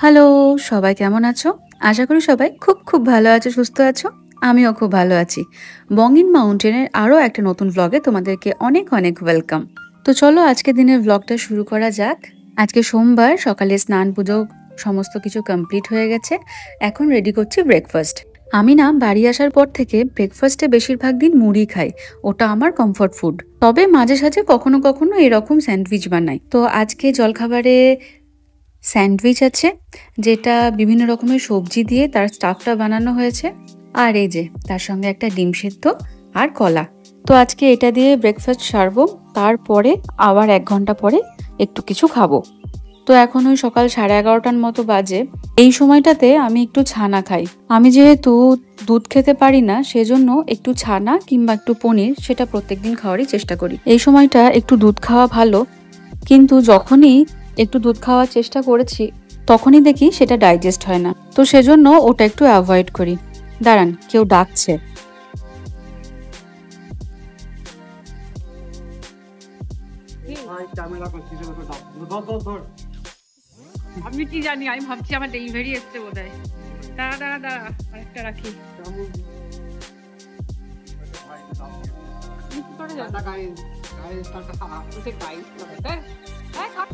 Hello, সবাই কেমন আছো? আশা করি সবাই খুব ভালো আছো, সুস্থ আছো। আমিও খুব ভালো আছি। বঙ্গিন মাউন্টেনের আরও একটা নতুন ভ্লগে তোমাদেরকে অনেক ওয়েলকাম। তো চলো আজকে দিনের ভ্লগটা শুরু করা যাক। আজকে সোমবার, সকালে স্নান পুজো সমস্ত কিছু কমপ্লিট হয়ে গেছে। এখন রেডি করছি ব্রেকফাস্ট। আমি না বাড়ি আসার পর থেকে ব্রেকফাস্টে বেশিরভাগ দিন মুড়ি খাই। ওটা আমার কমফর্ট ফুড। তবে মাঝে সাঝে কখনো এরকম স্যান্ডউইচ বানাই। তো আজকে জলখাবারে স্যান্ডউইচ আছে, যেটা বিভিন্ন রকমের সবজি দিয়ে তার স্টাফটা বানানো হয়েছে। আর এই যে তার সঙ্গে একটা ডিম সেদ্ধ আর কলা। তো আজকে এটা দিয়ে ব্রেকফাস্ট সারবো। তারপরে আবার 1 ঘন্টা পরে একটু কিছু খাবো। তো এখন ওই সকাল 11:30টার মতো বাজে। এই সময়টাতে আমি একটু ছানা খাই। আমি যেহেতু দুধ খেতে পারি না, সেজন্য একটু ছানা কিংবা একটু পনির সেটা প্রত্যেকদিন খাওয়ারই চেষ্টা করি। এই সময়টা একটু দুধ খাওয়া ভালো, কিন্তু যখনই একটু দুধ খাওয়ার চেষ্টা করেছি তখনই দেখি সেটা ডাইজেস্ট হয় না। তো সেজন্য ওটা একটু অ্যাভয়েড করি। দাঁড়ান, কেউ ডাকছে। আমি কি জানি, আমি ভাবছি আমার ডেলিভারি এসছে বোধহয়। দাঁড়া দাঁড়া দাঁড়া, আরেকটা রাখি।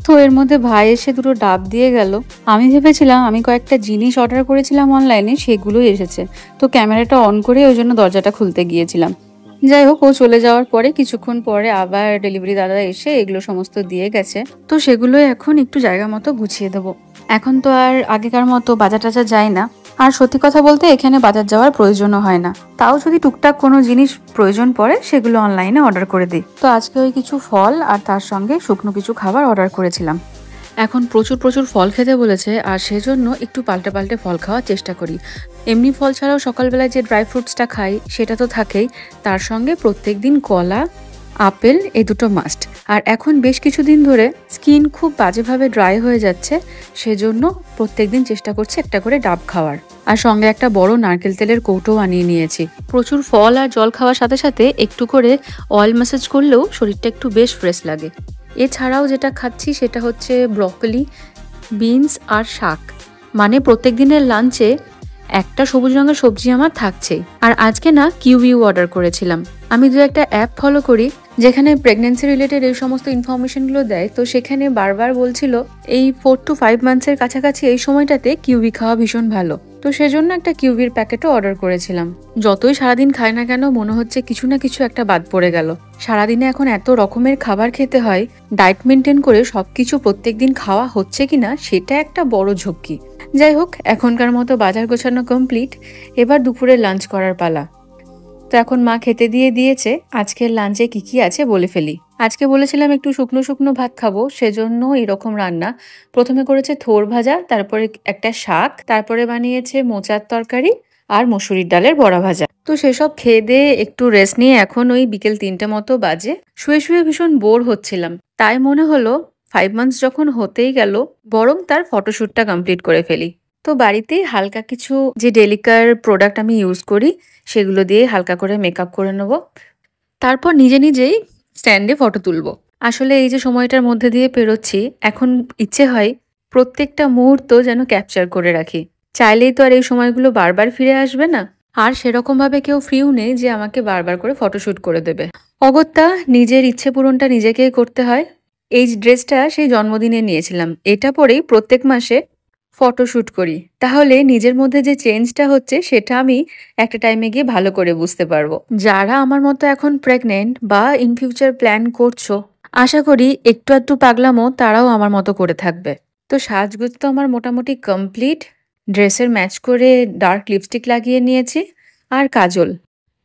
তো এর মধ্যে ভাই এসে দুটো ডাব দিয়ে গেল। আমি ভেবেছিলাম আমি কয়েকটা জিনিস অর্ডার করেছিলাম অনলাইনে, সেগুলোই এসেছে। তো ক্যামেরাটা অন করে ওই জন্য দরজাটা খুলতে গিয়েছিলাম। যাই হোক, ও চলে যাওয়ার পরে কিছুক্ষণ পরে আবার ডেলিভারি দাদা এসে এগুলো সমস্ত দিয়ে গেছে। তো সেগুলো এখন একটু জায়গা মতো গুছিয়ে দেবো। এখন তো আর আগেকার মতো বাজার টাজার যায় না। আর সত্যি কথা বলতে এখানে বাজার যাওয়ার প্রয়োজনও হয় না। তাও যদি টুকটাক কোনো জিনিস প্রয়োজন পড়ে সেগুলো অনলাইনে অর্ডার করে দিই। তো আজকে ওই কিছু ফল আর তার সঙ্গে শুকনো কিছু খাবার অর্ডার করেছিলাম। এখন প্রচুর ফল খেতে বলেছে, আর সেজন্য একটু পাল্টে ফল খাওয়ার চেষ্টা করি। এমনি ফল ছাড়াও সকালবেলায় যে ড্রাই ফ্রুটসটা খাই সেটা তো থাকেই। তার সঙ্গে প্রত্যেকদিন কলা, আপেল, এই দুটো মাস্ট। আর এখন বেশ কিছুদিন ধরে স্কিন খুব বাজেভাবে ড্রাই হয়ে যাচ্ছে, সেজন্য প্রত্যেকদিন চেষ্টা করছি একটা করে ডাব খাওয়ার। আর সঙ্গে একটা বড় নারকেল তেলের কৌটো আনিয়ে নিয়েছি। প্রচুর ফল আর জল খাওয়ার সাথে সাথে একটু করে অয়েল ম্যাসাজ করলেও শরীরটা একটু বেশ ফ্রেশ লাগে। এছাড়াও যেটা খাচ্ছি সেটা হচ্ছে ব্রকলি, বিনস আর শাক। মানে প্রত্যেক দিনের লাঞ্চে একটা সবুজ রঙের সবজি আমার থাকছেই। আর আজকে না কিউইউ অর্ডার করেছিলাম। আমি দু একটা অ্যাপ ফলো করি যেখানে প্রেগনেন্সি রিলেটেড এই সমস্ত ইনফরমেশনগুলো দেয়। তো সেখানে বারবার বলছিল এই 4 to 5 মান্থসের কাছাকাছি এই সময়টাতে কিউই খাওয়া ভীষণ ভালো। তো সেজন্য একটা কিউবির প্যাকেটও অর্ডার করেছিলাম। যতই সারাদিন খাই না কেন, মনে হচ্ছে কিছু না কিছু একটা বাদ পড়ে গেল। সারাদিনে এখন এত রকমের খাবার খেতে হয়, ডায়েট মেনটেন করে সবকিছু প্রত্যেকদিন খাওয়া হচ্ছে কিনা সেটা একটা বড় ঝক্কি। যাই হোক, এখনকার মতো বাজার গোছানো কমপ্লিট। এবার দুপুরে লাঞ্চ করার পালা। তো এখন মা খেতে দিয়ে দিয়েছে। আজকের লাঞ্চে কি আছে বলে ফেলি। আজকে বলেছিলাম একটু শুকনো ভাত খাবো, সেজন্য এরকম রান্না। প্রথমে করেছে থোর ভাজা, তারপরে একটা শাক, তারপরে বানিয়েছে মোচার তরকারি আর মসুরির ডালের বড়া ভাজা। তো সেসব খেয়ে দিয়ে একটু রেস্ট নিয়ে এখন ওই বিকেল 3টে মতো বাজে। শুয়ে ভীষণ বোর হচ্ছিলাম। তাই মনে হলো 5 মান্থস যখন হতেই গেল, বরং তার ফটোশ্যুটটা কমপ্লিট করে ফেলি। তো বাড়িতেই হালকা কিছু যে ডেলিকার প্রোডাক্ট আমি ইউজ করি সেগুলো দিয়ে হালকা করে মেকআপ করে নেব। তারপর নিজেই স্ট্যান্ডে ফটো তুলবো। আসলে এই যে সময়টার মধ্যে দিয়ে পেরোচ্ছি, এখন ইচ্ছে হয় প্রত্যেকটা মুহূর্ত যেন ক্যাপচার করে রাখি। চাইলেই তো আর এই সময়গুলো বারবার ফিরে আসবে না। আর সেরকম ভাবে কেউ ফ্রিও নেই যে আমাকে বারবার করে ফটোশ্যুট করে দেবে। অগত্যা নিজের ইচ্ছে পূরণটা নিজেকেই করতে হয়। এই ড্রেসটা সেই জন্মদিনে নিয়েছিলাম। এটা পরেই প্রত্যেক মাসে ফটোশ্যুট করি। তাহলে নিজের মধ্যে যে চেঞ্জটা হচ্ছে সেটা আমি একটা টাইমে গিয়ে ভালো করে বুঝতে পারবো। যারা আমার মতো এখন প্রেগনেন্ট বা ইন ফিউচার প্ল্যান করছো, আশা করি একটু আধটু পাগলামো তারাও আমার মতো করে থাকবে। তো সাজগোজ তো আমার মোটামুটি কমপ্লিট। ড্রেসের ম্যাচ করে ডার্ক লিপস্টিক লাগিয়ে নিয়েছি আর কাজল।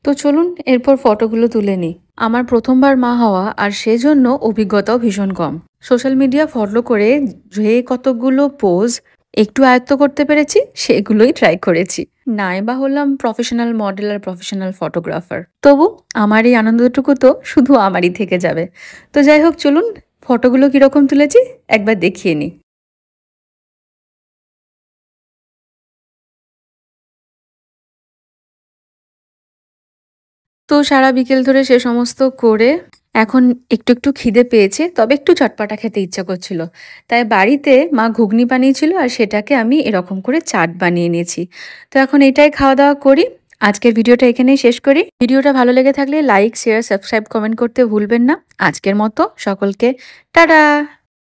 তো চলুন এরপর ফটোগুলো তুলে নিই। আমার প্রথমবার মা হওয়া, আর সেজন্য অভিজ্ঞতাও ভীষণ কম। সোশ্যাল মিডিয়া ফলো করে যে কতগুলো পোজ একটু আয়ত্ত করতে পেরেছি সেগুলোই ট্রাই করেছি। নাই বা হলাম প্রফেশনাল মডেল আর প্রফেশনাল ফটোগ্রাফার, তবু আমার এই আনন্দটুকু তো শুধু আমারই থেকে যাবে। তো যাই হোক, চলুন ফটোগুলো কিরকম তুলেছি একবার দেখিয়ে নিই। তো সারা বিকেল ধরে সে সমস্ত করে এখন একটু একটু খিদে পেয়েছে, তবে একটু চটপটা খেতে ইচ্ছা করছিল। তাই বাড়িতে মা ঘুগনি বানিয়েছিল আর সেটাকে আমি এরকম করে চাট বানিয়ে নিয়েছি। তো এখন এটাই খাওয়া দাওয়া করি। আজকের ভিডিওটা এখানেই শেষ করি। ভিডিওটা ভালো লেগে থাকলে লাইক, শেয়ার, সাবস্ক্রাইব, কমেন্ট করতে ভুলবেন না। আজকের মতো সকলকে টাটা।